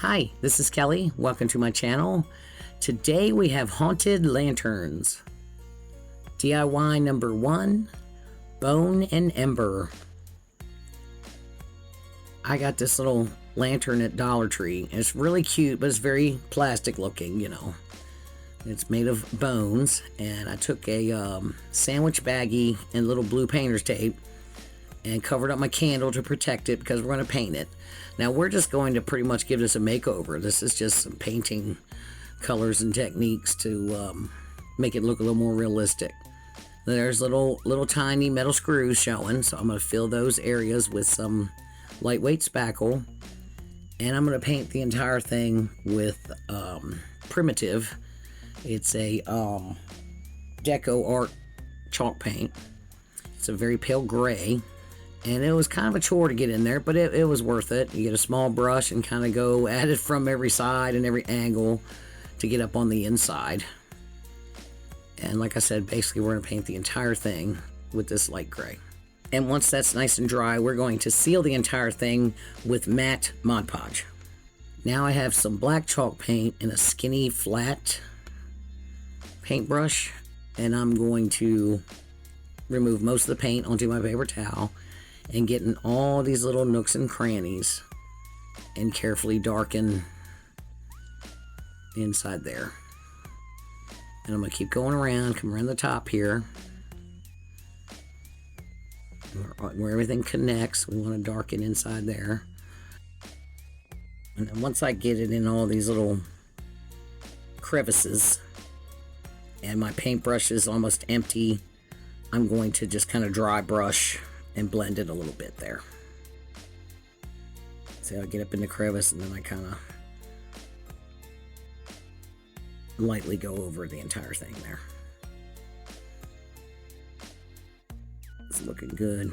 Hi, this is Kelly. Welcome to my channel. Today we have haunted lanterns. DIY number 1, Bone and Ember. I got this little lantern at Dollar Tree. It's really cute, but it's very plastic looking, you know. It's made of bones, and I took a sandwich baggie and little blue painter's tape and covered up my candle to protect it because we're going to paint it. Now we're just going to pretty much give this a makeover. This is just some painting colors and techniques to make it look a little more realistic. There's little tiny metal screws showing, so I'm going to fill those areas with some lightweight spackle, and I'm going to paint the entire thing with Primitive. It's a deco art chalk paint. It's a very pale gray, and it was kind of a chore to get in there, but it was worth it. You get a small brush and kind of go at it from every side and every angle to get up on the inside. And like I said, basically we're going to paint the entire thing with this light gray. And once that's nice and dry, we're going to seal the entire thing with matte Mod Podge. Now I have some black chalk paint in a skinny flat paintbrush, and I'm going to remove most of the paint onto my paper towel and get in all these little nooks and crannies and carefully darken inside there. And I'm going to keep going around, come around the top here where everything connects. We want to darken inside there. And then once I get it in all these little crevices and my paintbrush is almost empty, I'm going to just kind of dry brush and blend it a little bit there. So I get up in the crevice and then I kind of lightly go over the entire thing there. It's looking good.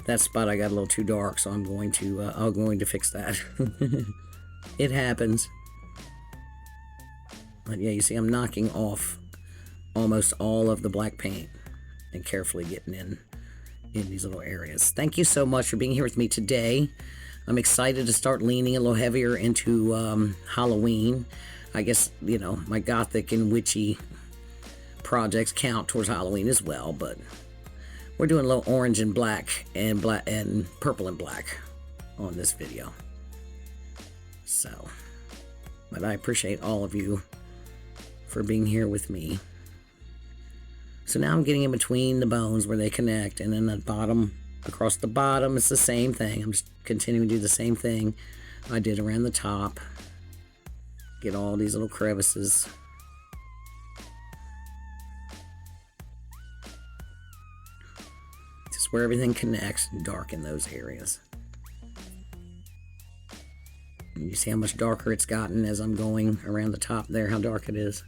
That spot I got a little too dark, so I'm going to fix that. It happens. But yeah, you see I'm knocking off almost all of the black paint and carefully getting in these little areas. Thank you so much for being here with me today. I'm excited to start leaning a little heavier into Halloween. I guess, you know, my Gothic and witchy projects count towards Halloween as well, but we're doing a little orange and black and purple and black on this video. So, but I appreciate all of you for being here with me. So now I'm getting in between the bones where they connect, and then the bottom, across the bottom, it's the same thing. I'm just continuing to do the same thing I did around the top. Get all these little crevices. Just where everything connects, and darken those areas. And you see how much darker it's gotten as I'm going around the top there, how dark it is.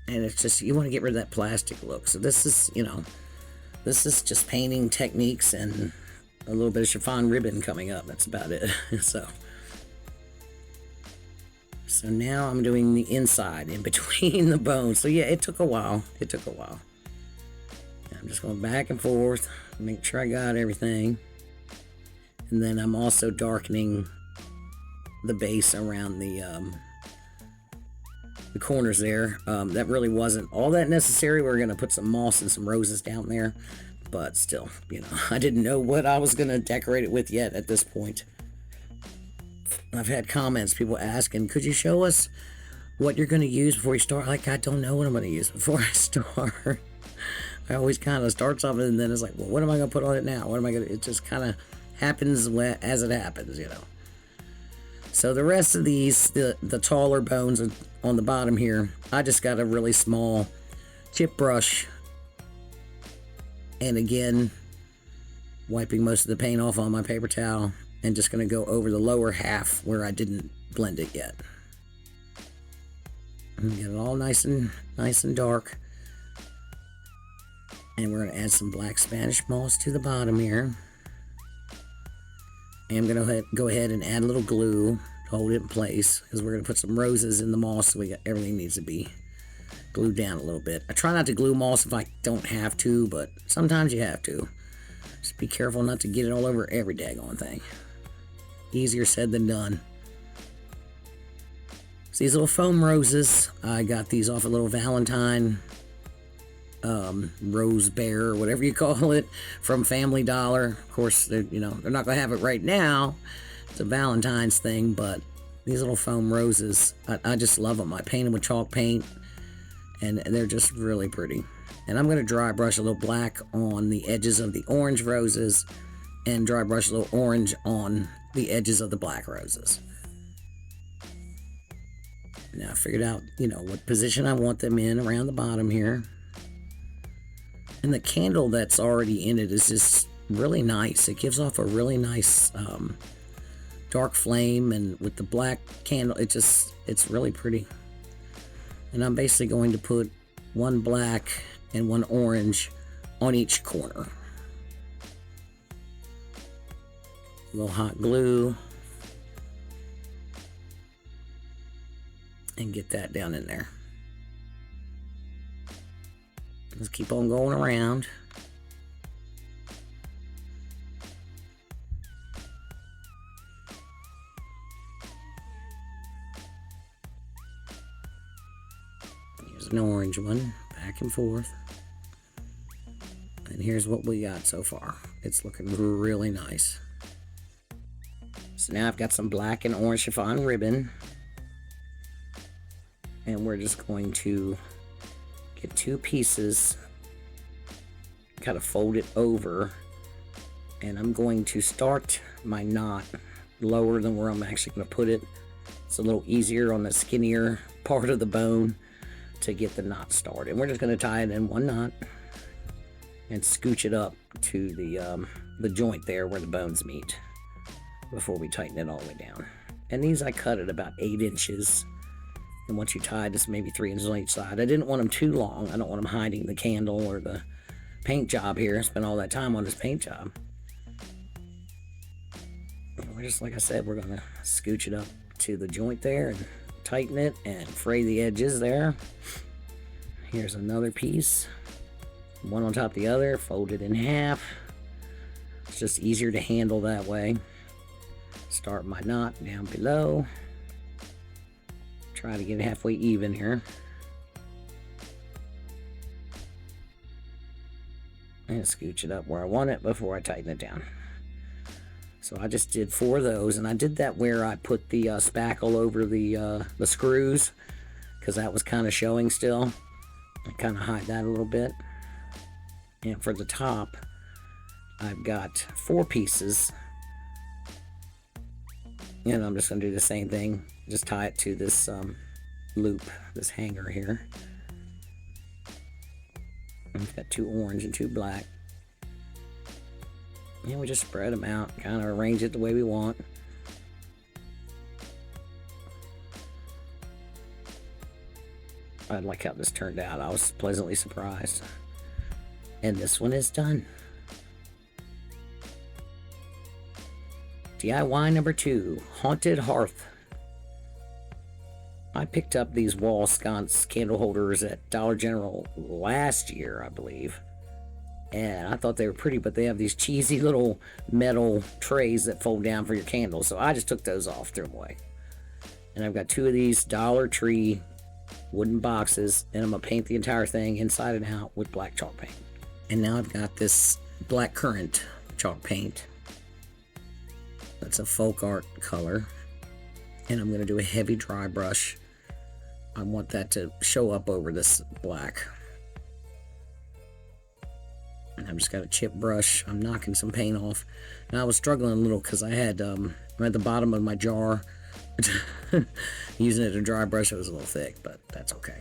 And it's just, you want to get rid of that plastic look. So this is, you know, this is just painting techniques and a little bit of chiffon ribbon coming up. That's about it. So now I'm doing the inside in between the bones. So yeah, it took a while. It took a while. I'm just going back and forth, make sure I got everything. And then I'm also darkening the base around the corners there. That really wasn't all that necessary. We're going to put some moss and some roses down there, but still, you know, I didn't know what I was going to decorate it with yet at this point. I've had comments, people asking, could you show us what you're going to use before you start? Like, I don't know what I'm going to use before I start. I always kind of start something and then it's like, well, what am I going to put on it now? What am I going to, it just kind of happens as it happens, you know. So the rest of these, the taller bones on the bottom here, I just got a really small chip brush. And again, wiping most of the paint off on my paper towel and just going to go over the lower half where I didn't blend it yet. And get it all nice and dark. And we're going to add some black Spanish moss to the bottom here. And I'm going to go ahead and add a little glue to hold it in place, because we're going to put some roses in the moss, so everything needs to be glued down a little bit. I try not to glue moss if I don't have to, but sometimes you have to. Just be careful not to get it all over every daggone thing. easier said than done. So these little foam roses, I got these off a little Valentine rose bear, whatever you call it, from Family Dollar. Of course, they're not going to have it right now. It's a Valentine's thing, but these little foam roses, I just love them. I paint them with chalk paint, and they're just really pretty. And I'm going to dry brush a little black on the edges of the orange roses and dry brush a little orange on the edges of the black roses. Now I figured out, what position I want them in around the bottom here. And the candle that's already in it is just really nice. It gives off a really nice dark flame, and with the black candle, it's really pretty. And I'm basically going to put one black and one orange on each corner. A little hot glue. And get that down in there. Let's keep on going around. Here's an orange one, back and forth. And here's what we got so far. It's looking really nice. So now I've got some black and orange chiffon ribbon. And we're just going to get two pieces, kind of fold it over, and I'm going to start my knot lower than where I'm actually going to put it. It's a little easier on the skinnier part of the bone to get the knot started. And we're just going to tie it in one knot and scooch it up to the joint there where the bones meet before we tighten it all the way down. And these I cut at about 8 inches. And once you tie this, maybe 3 inches on each side. I didn't want them too long. I don't want them hiding the candle or the paint job here. I spent all that time on this paint job. And we're just, like I said, we're going to scooch it up to the joint there and tighten it and fray the edges there. Here's another piece. One on top of the other, fold it in half. It's just easier to handle that way. Start my knot down below. Try to get it halfway even here. And scooch it up where I want it before I tighten it down. So I just did 4 of those, and I did that where I put the spackle over the screws, because that was kind of showing still. I kind of hide that a little bit. And for the top, I've got 4 pieces. And I'm just going to do the same thing. Just tie it to this loop, this hanger here. I've got 2 orange and 2 black. And we just spread them out, kind of arrange it the way we want. I like how this turned out. I was pleasantly surprised. And this one is done. DIY number 2, Haunted Hearth. I picked up these wall sconce candle holders at Dollar General last year, I believe. And I thought they were pretty, but they have these cheesy little metal trays that fold down for your candles. So I just took those off, threw them away. And I've got 2 of these Dollar Tree wooden boxes, and I'm going to paint the entire thing inside and out with black chalk paint. And now I've got this black-currant chalk paint. That's a folk art color. And I'm going to do a heavy dry brush. I want that to show up over this black. And I've just got a chip brush. I'm knocking some paint off. Now I was struggling a little because I had, I'm at the bottom of my jar. Using it to dry brush, it was a little thick, but that's okay.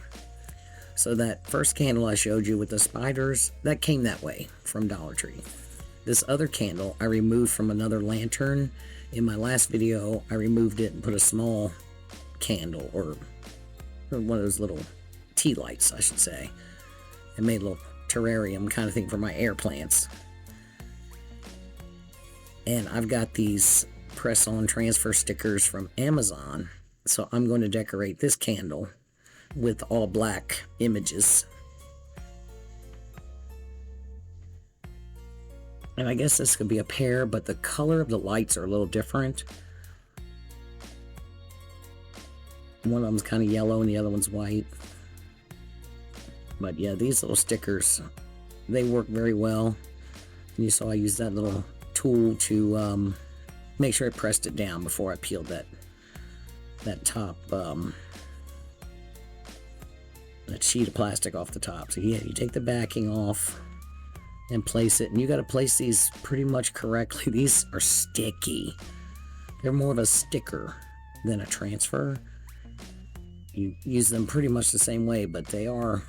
So that first candle I showed you with the spiders, that came that way from Dollar Tree. This other candle I removed from another lantern. In my last video, I removed it and put a small candle, or one of those little tea lights, I should say. I made a little terrarium kind of thing for my air plants. And I've got these press-on transfer stickers from Amazon. So I'm going to decorate this candle with all black images. And I guess this could be a pair, but the color of the lights are a little different. One of them's kind of yellow and the other one's white. But yeah, these little stickers, they work very well. And you saw I used that little tool to make sure I pressed it down before I peeled that top, that sheet of plastic off the top. So yeah, you take the backing off and place it, and you got to place these pretty much correctly. These are sticky. They're more of a sticker than a transfer. You use them pretty much the same way, but they are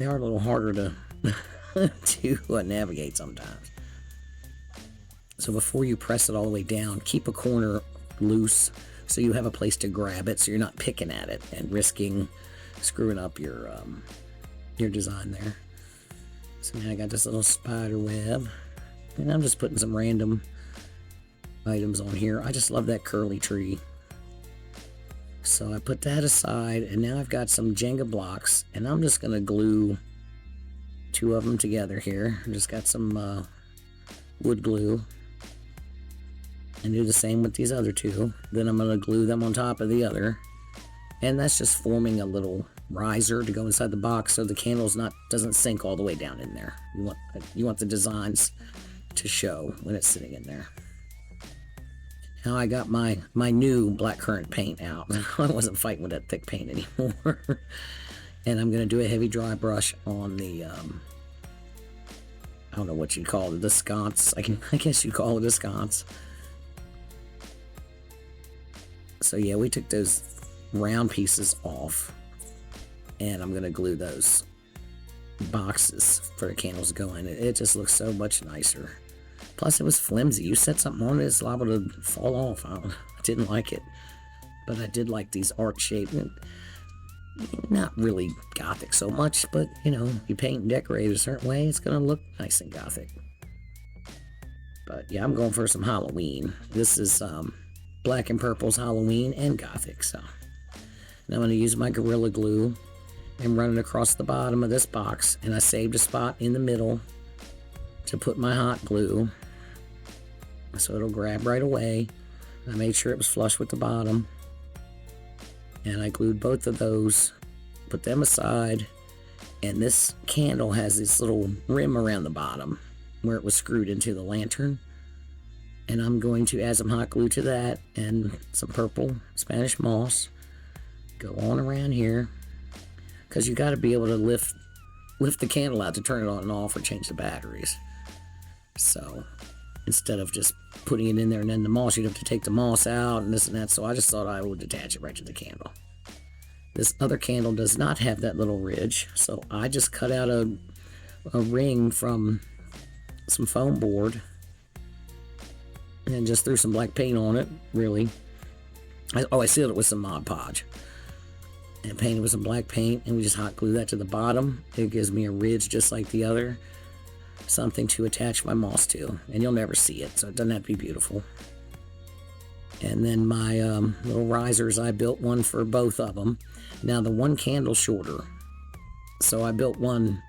a little harder to to navigate sometimes. So before you press it all the way down, keep a corner loose so you have a place to grab it, so you're not picking at it and risking screwing up your design there. So now I got this little spider web, and I'm just putting some random items on here. I just love that curly tree. So I put that aside, and now I've got some Jenga blocks, and I'm just going to glue 2 of them together here. I just got some wood glue, and do the same with these other 2. Then I'm going to glue them on top of the other, and that's just forming a little riser to go inside the box so the candle's doesn't sink all the way down in there. You want the designs to show when it's sitting in there. Now I got my new black-currant paint out. I wasn't fighting with that thick paint anymore. And I'm going to do a heavy dry brush on the, I don't know what you'd call it, the sconce. I guess you'd call it a sconce. So yeah, we took those round pieces off. And I'm going to glue those boxes for the candles to go in. It just looks so much nicer. Plus, it was flimsy. You set something on it, it's liable to fall off. I didn't like it. But I did like these arc shape. Not really Gothic so much, but, you know, you paint and decorate a certain way, it's going to look nice and Gothic. But, yeah, I'm going for some Halloween. This is Black and Purple's Halloween and Gothic, so. And I'm going to use my Gorilla Glue and run it across the bottom of this box. And I saved a spot in the middle to put my hot glue, so it'll grab right away. I made sure it was flush with the bottom, and I glued both of those, put them aside. And this candle has this little rim around the bottom where it was screwed into the lantern, and I'm going to add some hot glue to that and some purple Spanish moss, go on around here, because you got to be able to lift the candle out to turn it on and off or change the batteries. So instead of just putting it in there and then the moss, you'd have to take the moss out and this and that. So I just thought I would attach it right to the candle. This other candle does not have that little ridge, so I just cut out a ring from some foam board and just threw some black paint on it, really. I sealed it with some Mod Podge and painted with some black paint, and we just hot glue that to the bottom. It gives me a ridge just like the other. Something to attach my moss to, and you'll never see it, so it doesn't have to be beautiful. And then my little risers, I built one for both of them. Now the one candle's shorter, so I built one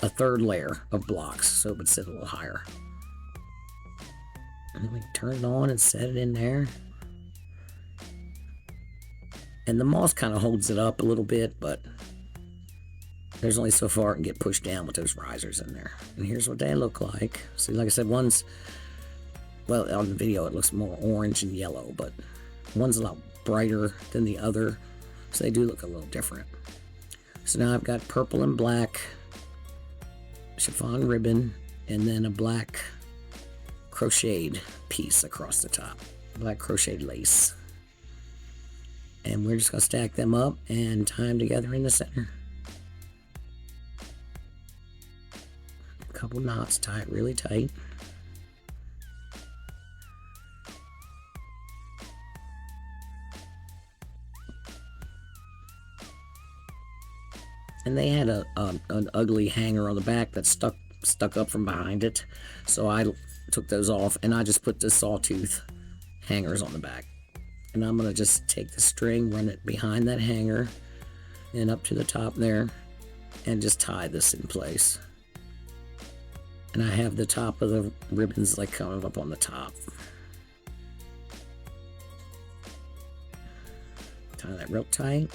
a 3rd layer of blocks so it would sit a little higher. And then we turn it on and set it in there. And the moss kind of holds it up a little bit, but there's only so far it can get pushed down with those risers in there. And here's what they look like. See, like I said, one's, well, on the video it looks more orange and yellow, but one's a lot brighter than the other, so they do look a little different. So now I've got purple and black chiffon ribbon, and then a black crocheted piece across the top, black crocheted lace. And we're just going to stack them up and tie them together in the center. A couple knots, tie it really tight. And they had an ugly hanger on the back that stuck up from behind it, so I took those off and I just put the sawtooth hangers on the back. And I'm going to just take the string, run it behind that hanger and up to the top there, and just tie this in place. And I have the top of the ribbons like coming up on the top. Tie that real tight.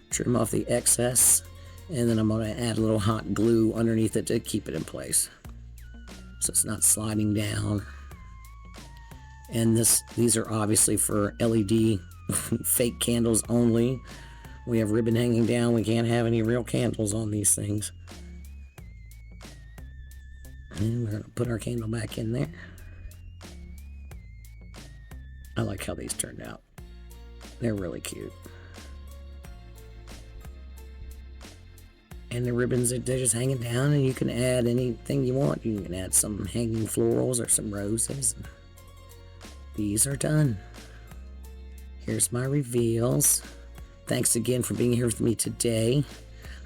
Trim off the excess. And then I'm going to add a little hot glue underneath it to keep it in place, so it's not sliding down. And these are obviously for LED fake candles only. We have ribbon hanging down. We can't have any real candles on these things. And we're going to put our candle back in there. I like how these turned out. They're really cute. And the ribbons, they're just hanging down, and you can add anything you want. You can add some hanging florals or some roses. These are done. Here's my reveals. Thanks again for being here with me today.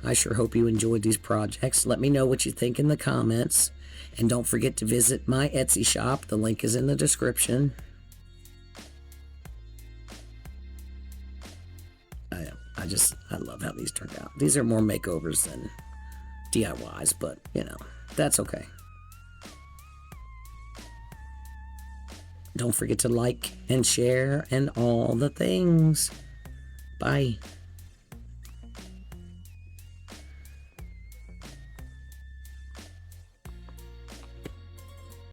I sure hope you enjoyed these projects. Let me know what you think in the comments. And don't forget to visit my Etsy shop. The link is in the description. I love how these turned out. These are more makeovers than DIYs, but, you know, that's okay. Don't forget to like and share and all the things. Bye.